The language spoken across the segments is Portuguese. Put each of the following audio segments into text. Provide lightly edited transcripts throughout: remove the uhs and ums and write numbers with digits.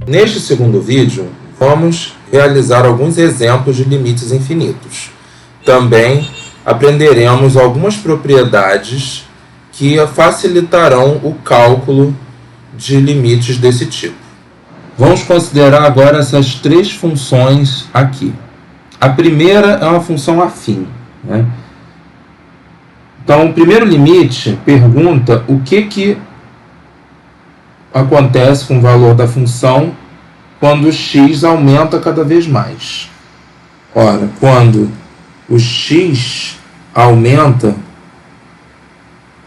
Neste segundo vídeo, vamos realizar alguns exemplos de limites infinitos. Também aprenderemos algumas propriedades que facilitarão o cálculo de limites desse tipo. Vamos considerar agora essas três funções aqui. A primeira é uma função afim, né? Então, o primeiro limite pergunta o que acontece com o valor da função quando o x aumenta cada vez mais. Ora, quando o x aumenta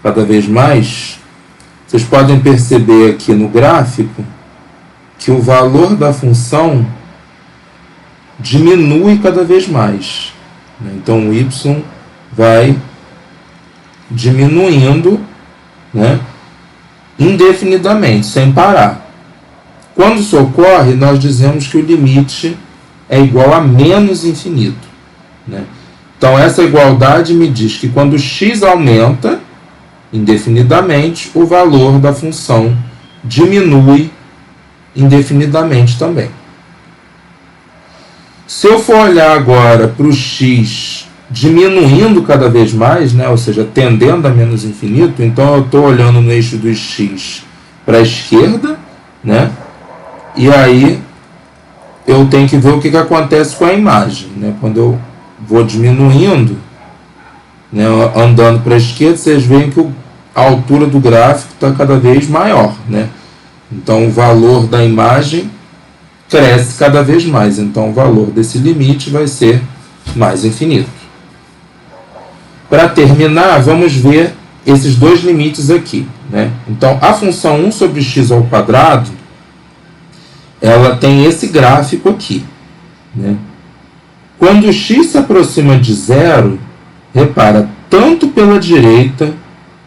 cada vez mais, vocês podem perceber aqui no gráfico que o valor da função diminui cada vez mais. Então, o y vai diminuindo, né, indefinidamente, sem parar. Quando isso ocorre, nós dizemos que o limite é igual a menos infinito, né? Então, essa igualdade me diz que quando x aumenta indefinidamente, o valor da função diminui indefinidamente também. Se eu for olhar agora para o x diminuindo cada vez mais, né, ou seja, tendendo a menos infinito, então eu estou olhando no eixo do x para a esquerda, né, e aí eu tenho que ver o que acontece com a imagem, né? Quando eu vou diminuindo, né, andando para a esquerda, vocês veem que a altura do gráfico está cada vez maior, né? Então o valor da imagem cresce cada vez mais, então o valor desse limite vai ser mais infinito. Para terminar, vamos ver esses dois limites aqui, né? Então a função 1 sobre x ao quadrado, ela tem esse gráfico aqui, né? Quando x se aproxima de zero, repara, tanto pela direita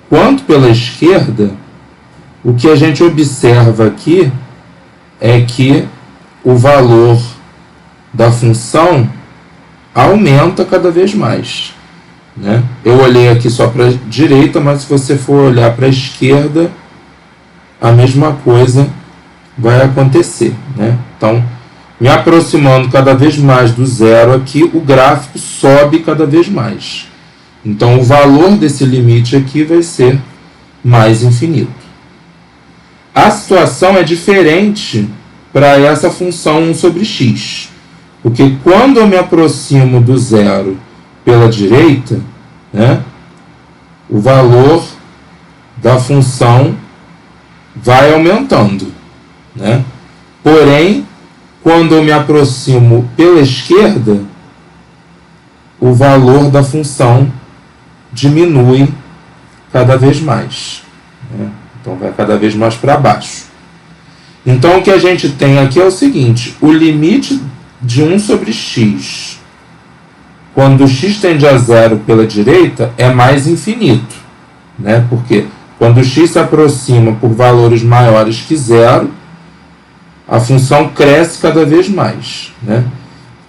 quanto pela esquerda, o que a gente observa aqui é que o valor da função aumenta cada vez mais, né? Eu olhei aqui só para a direita, mas se você for olhar para a esquerda, a mesma coisa vai acontecer, né? Então, me aproximando cada vez mais do zero aqui, o gráfico sobe cada vez mais. Então, o valor desse limite aqui vai ser mais infinito. A situação é diferente para essa função 1 sobre x. Porque quando eu me aproximo do zero pela direita, né, o valor da função vai aumentando, né? Porém, quando eu me aproximo pela esquerda, o valor da função diminui cada vez mais, né? Então, vai cada vez mais para baixo. Então, o que a gente tem aqui é o seguinte: o limite de 1 sobre x, quando x tende a zero pela direita, é mais infinito, né? Porque quando x se aproxima por valores maiores que zero, a função cresce cada vez mais, né?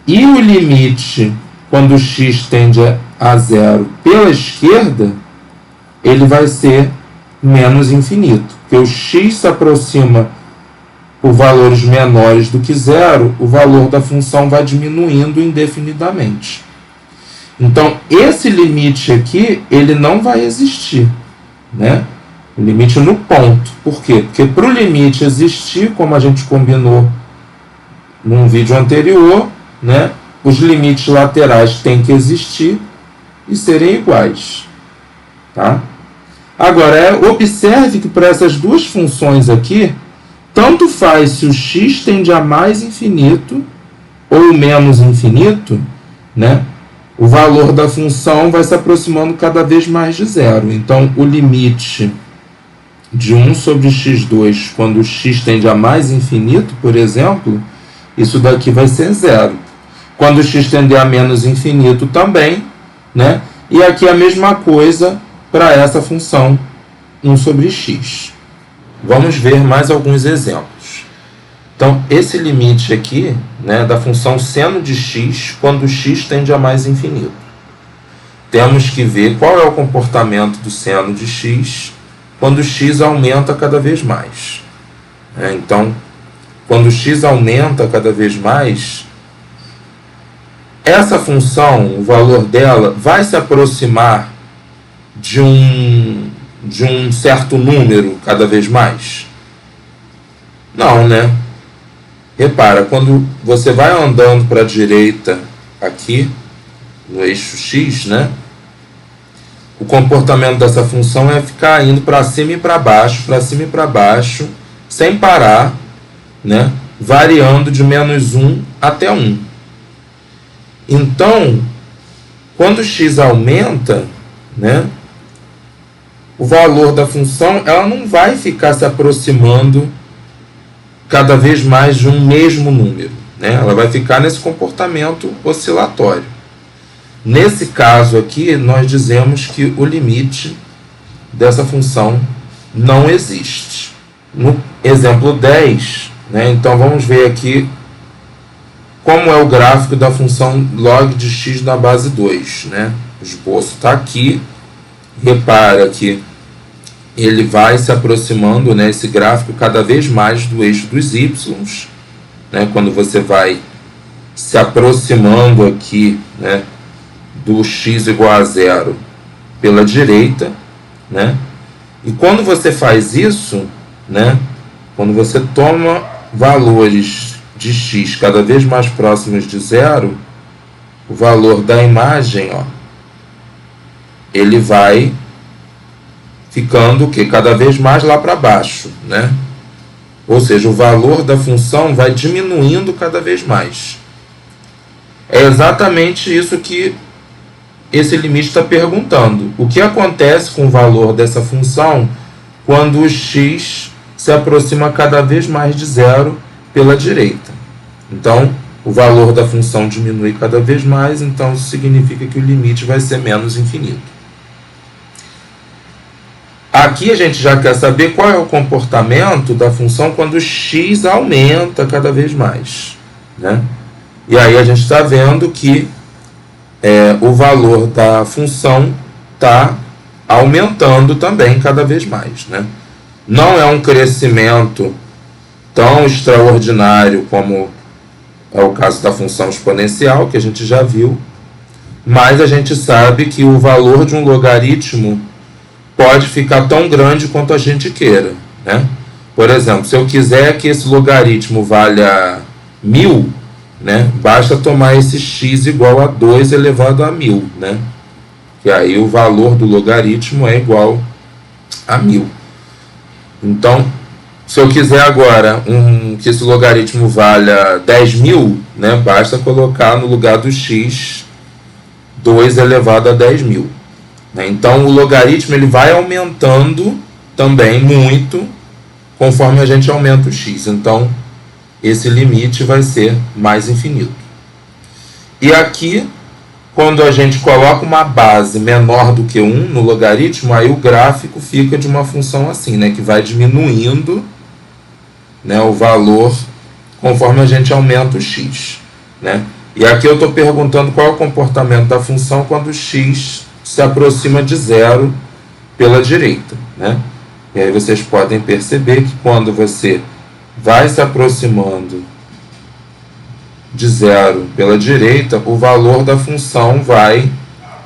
E o limite, quando x tende a zero pela esquerda, ele vai ser menos infinito. Porque o x se aproxima por valores menores do que zero, o valor da função vai diminuindo indefinidamente. Então, esse limite aqui, ele não vai existir, né? O limite no ponto. Por quê? Porque para o limite existir, como a gente combinou num vídeo anterior, né, os limites laterais têm que existir e serem iguais, tá? Agora, observe que para essas duas funções aqui, tanto faz se o x tende a mais infinito ou menos infinito, né, o valor da função vai se aproximando cada vez mais de zero. Então, o limite de 1 sobre x2, quando o x tende a mais infinito, por exemplo, isso daqui vai ser zero. Quando o x tender a menos infinito também, né? E aqui a mesma coisa para essa função 1 sobre x. Vamos ver mais alguns exemplos. Então, esse limite aqui, né, da função seno de x, quando x tende a mais infinito. Temos que ver qual é o comportamento do seno de x quando x aumenta cada vez mais. Então, quando x aumenta cada vez mais, essa função, o valor dela, vai se aproximar de um certo número cada vez mais? Não, né? Repara, quando você vai andando para a direita aqui, no eixo x, né? O comportamento dessa função é ficar indo para cima e para baixo, sem parar, né? Variando de -1 até 1. Então, quando x aumenta, né? O valor da função, ela não vai ficar se aproximando cada vez mais de um mesmo número, né? Ela vai ficar nesse comportamento oscilatório. Nesse caso aqui, nós dizemos que o limite dessa função não existe. No exemplo 10, né? Então vamos ver aqui como é o gráfico da função log de x na base 2, né? O esboço está aqui. Repara que ele vai se aproximando, né, esse gráfico cada vez mais do eixo dos y, né, quando você vai se aproximando aqui, né, do x igual a 0 pela direita, né, e quando você faz isso, né, quando você toma valores de x cada vez mais próximos de 0, o valor da imagem, ó, ele vai ficando o quê? Cada vez mais lá para baixo, né? Ou seja, o valor da função vai diminuindo cada vez mais. É exatamente isso que esse limite está perguntando. O que acontece com o valor dessa função quando o x se aproxima cada vez mais de 0 pela direita? Então, o valor da função diminui cada vez mais, então isso significa que o limite vai ser menos infinito. Aqui a gente já quer saber qual é o comportamento da função quando x aumenta cada vez mais, né? E aí a gente está vendo que o valor da função está aumentando também cada vez mais, né? Não é um crescimento tão extraordinário como é o caso da função exponencial, que a gente já viu, mas a gente sabe que o valor de um logaritmo pode ficar tão grande quanto a gente queira, né? Por exemplo, se eu quiser que esse logaritmo valha 1000, né, basta tomar esse x igual a 2 elevado a 1000, né? E aí o valor do logaritmo é igual a 1000. Então, se eu quiser agora que esse logaritmo valha 10.000, né, basta colocar no lugar do x 2 elevado a 10.000. Então, o logaritmo ele vai aumentando também muito conforme a gente aumenta o x. Então, esse limite vai ser mais infinito. E aqui, quando a gente coloca uma base menor do que 1 no logaritmo, aí o gráfico fica de uma função assim, né, que vai diminuindo, né, o valor conforme a gente aumenta o x, né? E aqui eu estou perguntando qual é o comportamento da função quando o x se aproxima de 0 pela direita, né? E aí vocês podem perceber que quando você vai se aproximando de 0 pela direita, o valor da função vai,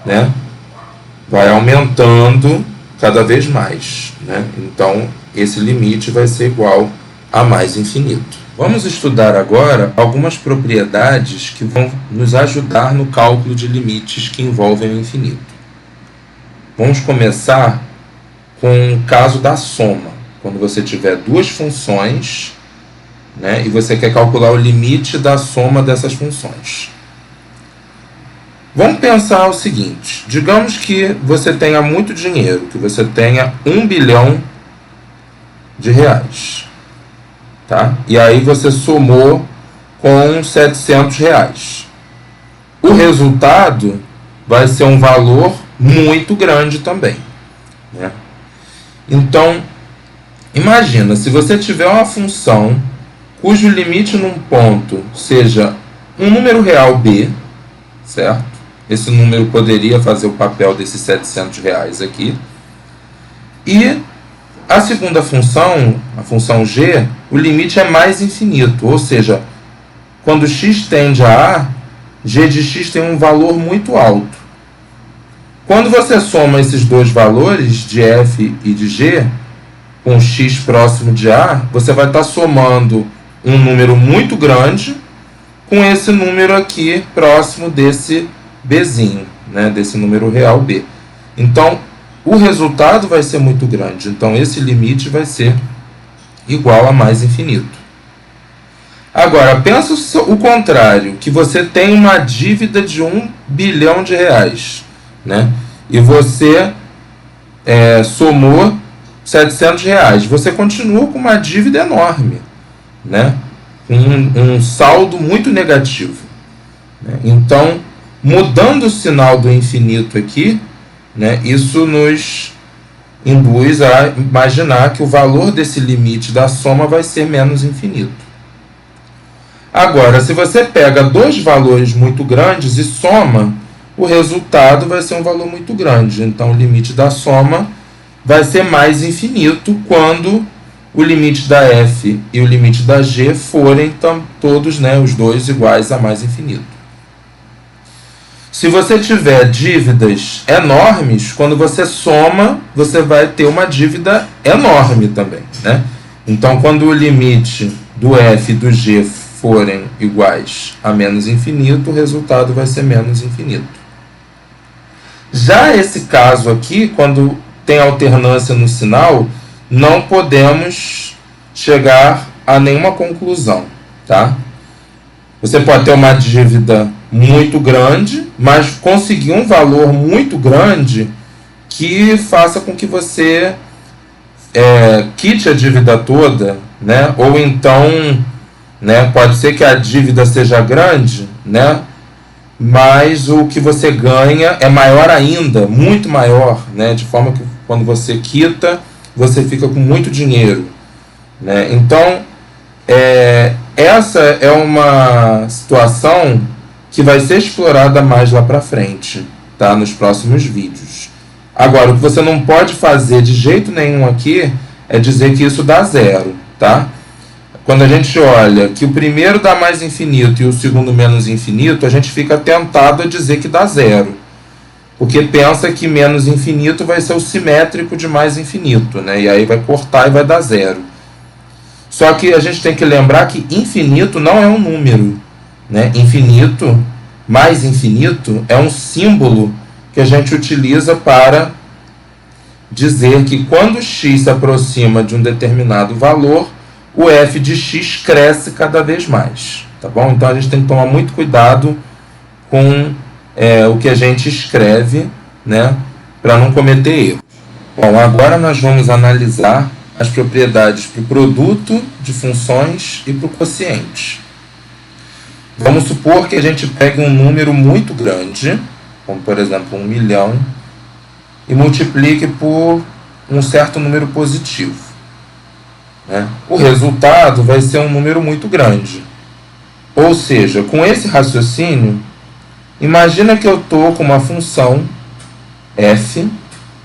né, vai aumentando cada vez mais, né? Então, esse limite vai ser igual a mais infinito. Vamos estudar agora algumas propriedades que vão nos ajudar no cálculo de limites que envolvem o infinito. Vamos começar com o caso da soma. Quando você tiver duas funções, né, e você quer calcular o limite da soma dessas funções. Vamos pensar o seguinte: digamos que você tenha muito dinheiro, que você tenha 1 bilhão de reais. Tá? E aí você somou com 700 reais. O resultado vai ser um valor muito grande também, né? Então, imagina, se você tiver uma função cujo limite num ponto seja um número real b, certo? Esse número poderia fazer o papel desses 700 reais aqui. E A segunda função, a função g, o limite é mais infinito, ou seja, quando x tende a A, g de x tem um valor muito alto. Quando você soma esses dois valores, de f e de g, com x próximo de A, você vai estar somando um número muito grande com esse número aqui próximo desse bzinho, né, desse número real b. Então, o resultado vai ser muito grande. Então, esse limite vai ser igual a mais infinito. Agora, pensa o contrário, que você tem uma dívida de R$1 bilhão, né? E você somou R$700. Você continua com uma dívida enorme, né? Um saldo muito negativo, né? Então, mudando o sinal do infinito aqui, né, isso nos induz a imaginar que o valor desse limite da soma vai ser menos infinito. Agora, se você pega dois valores muito grandes e soma, o resultado vai ser um valor muito grande. Então, o limite da soma vai ser mais infinito quando o limite da f e o limite da g forem todos, né, os dois iguais a mais infinito. Se você tiver dívidas enormes, quando você soma, você vai ter uma dívida enorme também, né? Então, quando o limite do f e do g forem iguais a menos infinito, o resultado vai ser menos infinito. Já esse caso aqui, quando tem alternância no sinal, não podemos chegar a nenhuma conclusão, tá? Você pode ter uma dívida muito grande, mas conseguir um valor muito grande que faça com que você quite a dívida toda, né? Ou então, né, pode ser que a dívida seja grande, né, mas o que você ganha é maior ainda, muito maior, né, de forma que quando você quita, você fica com muito dinheiro, né? Então, essa é uma situação que vai ser explorada mais lá para frente, tá? Nos próximos vídeos. Agora, o que você não pode fazer de jeito nenhum aqui é dizer que isso dá zero, tá? Quando a gente olha que o primeiro dá mais infinito e o segundo menos infinito, a gente fica tentado a dizer que dá zero, porque pensa que menos infinito vai ser o simétrico de mais infinito, né? E aí vai cortar e vai dar zero. Só que a gente tem que lembrar que infinito não é um número, né? Infinito, mais infinito, é um símbolo que a gente utiliza para dizer que quando x se aproxima de um determinado valor, o f de x cresce cada vez mais, tá bom? Então a gente tem que tomar muito cuidado com o que a gente escreve, né, para não cometer erro. Bom, agora nós vamos analisar as propriedades para o produto de funções e para o quociente. Vamos supor que a gente pegue um número muito grande, como por exemplo 1 milhão, e multiplique por um certo número positivo, né? O resultado vai ser um número muito grande. Ou seja, com esse raciocínio, imagina que eu estou com uma função f,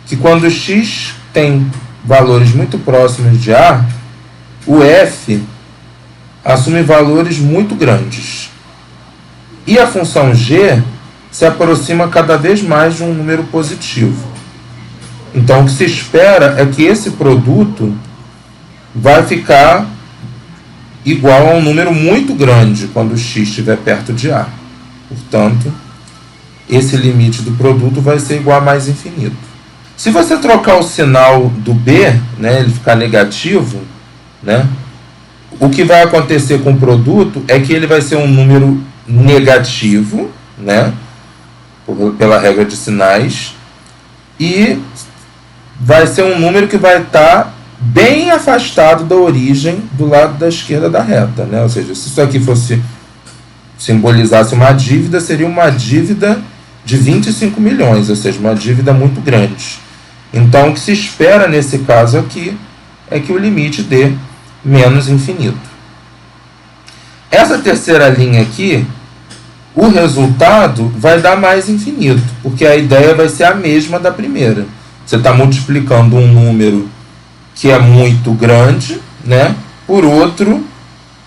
que quando x tem valores muito próximos de A, o f assume valores muito grandes. E a função g se aproxima cada vez mais de um número positivo. Então, o que se espera é que esse produto vai ficar igual a um número muito grande quando x estiver perto de A. Portanto, esse limite do produto vai ser igual a mais infinito. Se você trocar o sinal do b, né, ele ficar negativo, né, o que vai acontecer com o produto é que ele vai ser um número negativo, né, pela regra de sinais, e vai ser um número que vai estar bem afastado da origem do lado da esquerda da reta, né? Ou seja, se isso aqui simbolizasse uma dívida, seria uma dívida de 25 milhões, ou seja, uma dívida muito grande. Então, o que se espera nesse caso aqui é que o limite dê menos infinito. Essa terceira linha aqui, o resultado vai dar mais infinito, porque a ideia vai ser a mesma da primeira. Você está multiplicando um número que é muito grande, né, por outro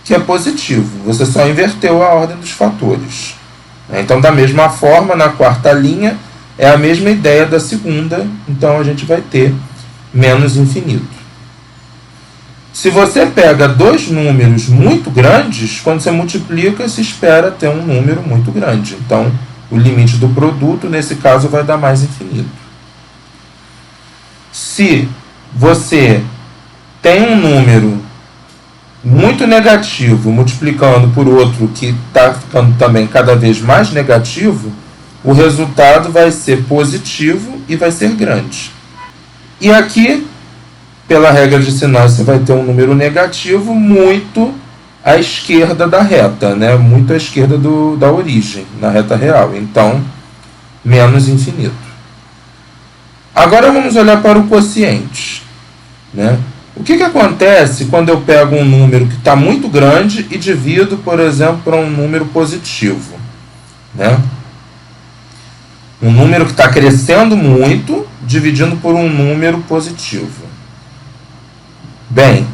que é positivo. Você só inverteu a ordem dos fatores. Então, da mesma forma, na quarta linha, é a mesma ideia da segunda, então a gente vai ter menos infinito. Se você pega dois números muito grandes, quando você multiplica, se espera ter um número muito grande. Então, o limite do produto, nesse caso, vai dar mais infinito. Se você tem um número muito negativo multiplicando por outro que está ficando também cada vez mais negativo, o resultado vai ser positivo e vai ser grande. E aqui, pela regra de sinais, você vai ter um número negativo muito à esquerda da reta, né? Muito à esquerda da origem, na reta real. Então, menos infinito. Agora vamos olhar para o quociente, né? O que acontece quando eu pego um número que está muito grande e divido, por exemplo, para um número positivo, né? Um número que está crescendo muito, dividindo por um número positivo. Bem,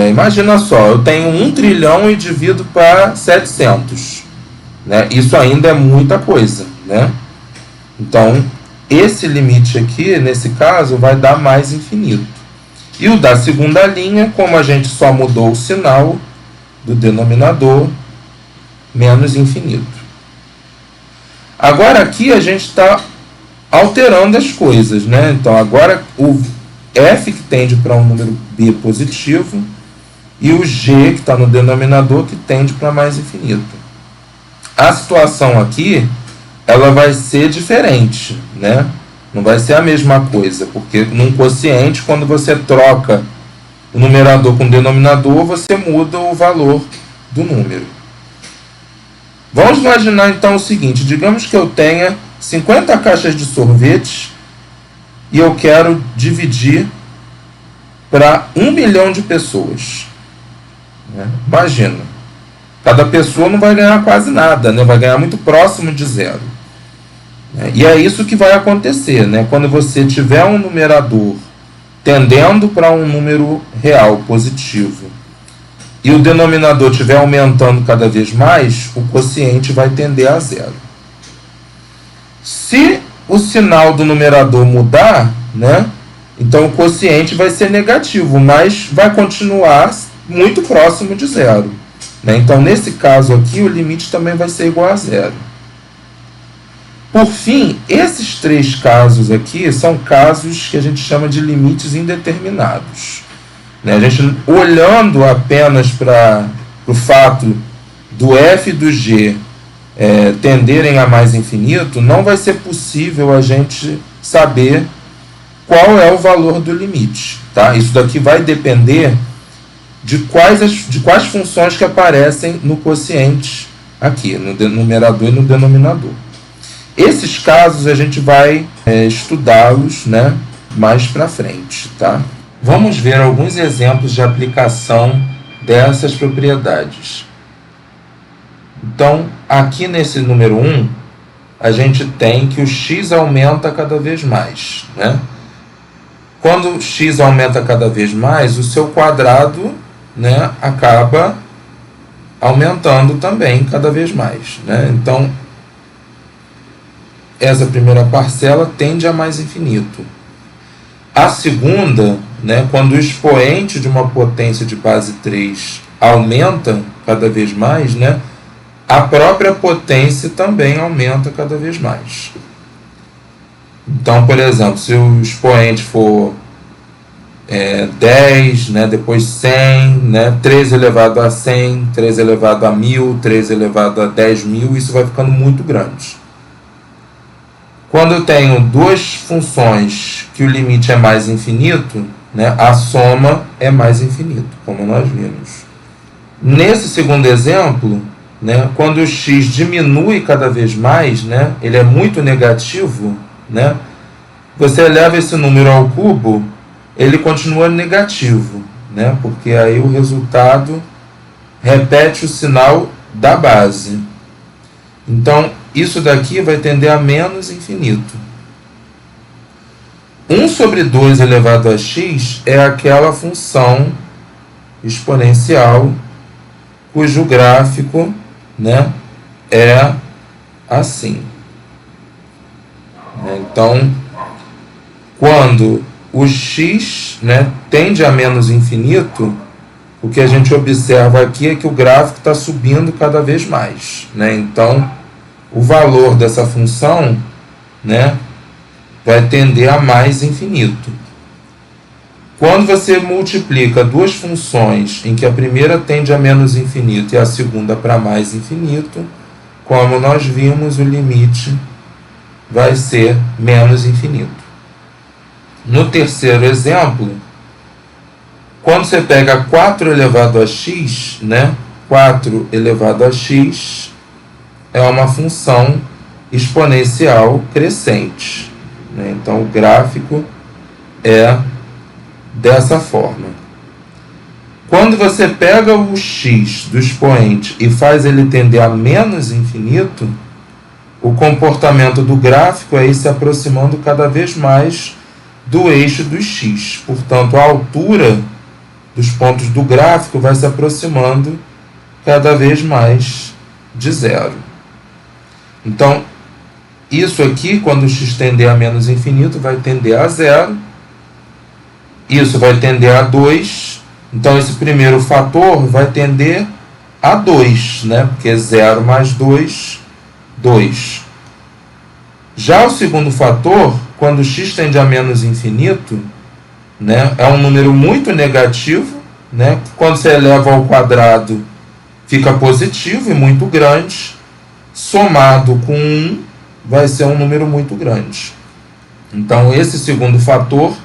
imagina só, eu tenho 1 trilhão e divido para 700. Né? Isso ainda é muita coisa. Né? Então, esse limite aqui, nesse caso, vai dar mais infinito. E o da segunda linha, como a gente só mudou o sinal do denominador, menos infinito. Agora aqui a gente está alterando as coisas. Né? Então, agora o f que tende para um número b positivo e o g que está no denominador que tende para mais infinito. A situação aqui ela vai ser diferente, né? Não vai ser a mesma coisa, porque num quociente, quando você troca o numerador com o denominador, você muda o valor do número. Vamos imaginar então o seguinte, digamos que eu tenha 50 caixas de sorvete e eu quero dividir para 1 milhão de pessoas. Né? Imagina, cada pessoa não vai ganhar quase nada, né? Vai ganhar muito próximo de zero. E é isso que vai acontecer. Né? Quando você tiver um numerador tendendo para um número real, positivo, e o denominador estiver aumentando cada vez mais, o quociente vai tender a zero. Se o sinal do numerador mudar, né, então o quociente vai ser negativo, mas vai continuar muito próximo de zero. Né? Então, nesse caso aqui, o limite também vai ser igual a zero. Por fim, esses três casos aqui são casos que a gente chama de limites indeterminados. Né? A gente, olhando apenas para o fato do f e do g tenderem a mais infinito, não vai ser possível a gente saber qual é o valor do limite. Tá? Isso daqui vai depender de quais funções que aparecem no quociente aqui, no numerador e no denominador. Esses casos a gente vai estudá-los, né, mais para frente. Tá? Vamos ver alguns exemplos de aplicação dessas propriedades. Então, aqui nesse número 1, a gente tem que o x aumenta cada vez mais. Né? Quando o x aumenta cada vez mais, o seu quadrado, né, acaba aumentando também cada vez mais. Né? Então, essa primeira parcela tende a mais infinito. A segunda, né, quando o expoente de uma potência de base 3 aumenta cada vez mais, né, a própria potência também aumenta cada vez mais. Então, por exemplo, se o expoente for 10, né, depois 100, né, 3 elevado a 100, 3 elevado a 1000, 3 elevado a 10.000, isso vai ficando muito grande. Quando eu tenho duas funções que o limite é mais infinito, né, a soma é mais infinito, como nós vimos. Nesse segundo exemplo, né, quando o x diminui cada vez mais, né, ele é muito negativo, né, você eleva esse número ao cubo, ele continua negativo, né, porque aí o resultado repete o sinal da base. Então, isso daqui vai tender a menos infinito. 1 sobre 2 elevado a x é aquela função exponencial cujo gráfico, né, é assim. Então, quando o x, né, tende a menos infinito, o que a gente observa aqui é que o gráfico está subindo cada vez mais, né? Então, o valor dessa função, né, vai tender a mais infinito. Quando você multiplica duas funções em que a primeira tende a menos infinito e a segunda para mais infinito, como nós vimos, o limite vai ser menos infinito. No terceiro exemplo, quando você pega 4 elevado a x, né, 4 elevado a x é uma função exponencial crescente, né? Então, o gráfico é dessa forma. Quando você pega o x do expoente e faz ele tender a menos infinito, o comportamento do gráfico é ir se aproximando cada vez mais do eixo do x. Portanto, a altura dos pontos do gráfico vai se aproximando cada vez mais de zero. Então, isso aqui, quando o x tender a menos infinito, vai tender a zero. Isso vai tender a 2. Então, esse primeiro fator vai tender a 2, né? Porque 0 mais 2, 2. Já o segundo fator, quando x tende a menos infinito, né, é um número muito negativo, né? Quando você eleva ao quadrado, fica positivo e muito grande. Somado com 1, vai ser um número muito grande. Então, esse segundo fator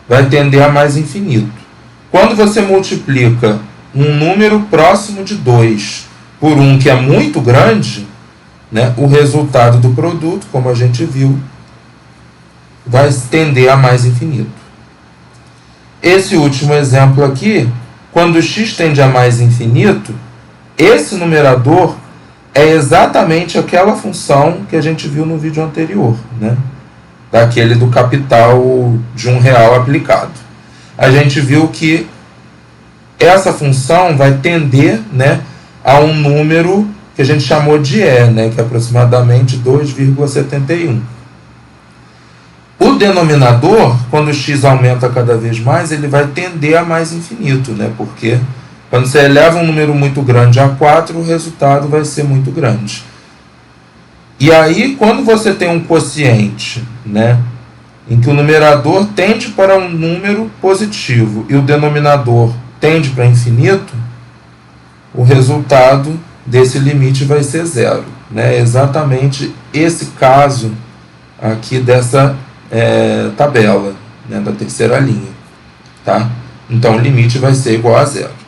vai tender a mais infinito. Quando você multiplica um número próximo de 2 por um que é muito grande, né, o resultado do produto, como a gente viu, vai tender a mais infinito. Esse último exemplo aqui, quando x tende a mais infinito, esse numerador é exatamente aquela função que a gente viu no vídeo anterior, né? Daquele do capital de R$1 aplicado. A gente viu que essa função vai tender, né, a um número que a gente chamou de E, né, que é aproximadamente 2,71. O denominador, quando o x aumenta cada vez mais, ele vai tender a mais infinito, né, porque quando você eleva um número muito grande a 4, o resultado vai ser muito grande. E aí, quando você tem um quociente, né, em que o numerador tende para um número positivo e o denominador tende para infinito, o resultado desse limite vai ser zero, né? É exatamente esse caso aqui dessa tabela, né, da terceira linha. Tá? Então, o limite vai ser igual a zero.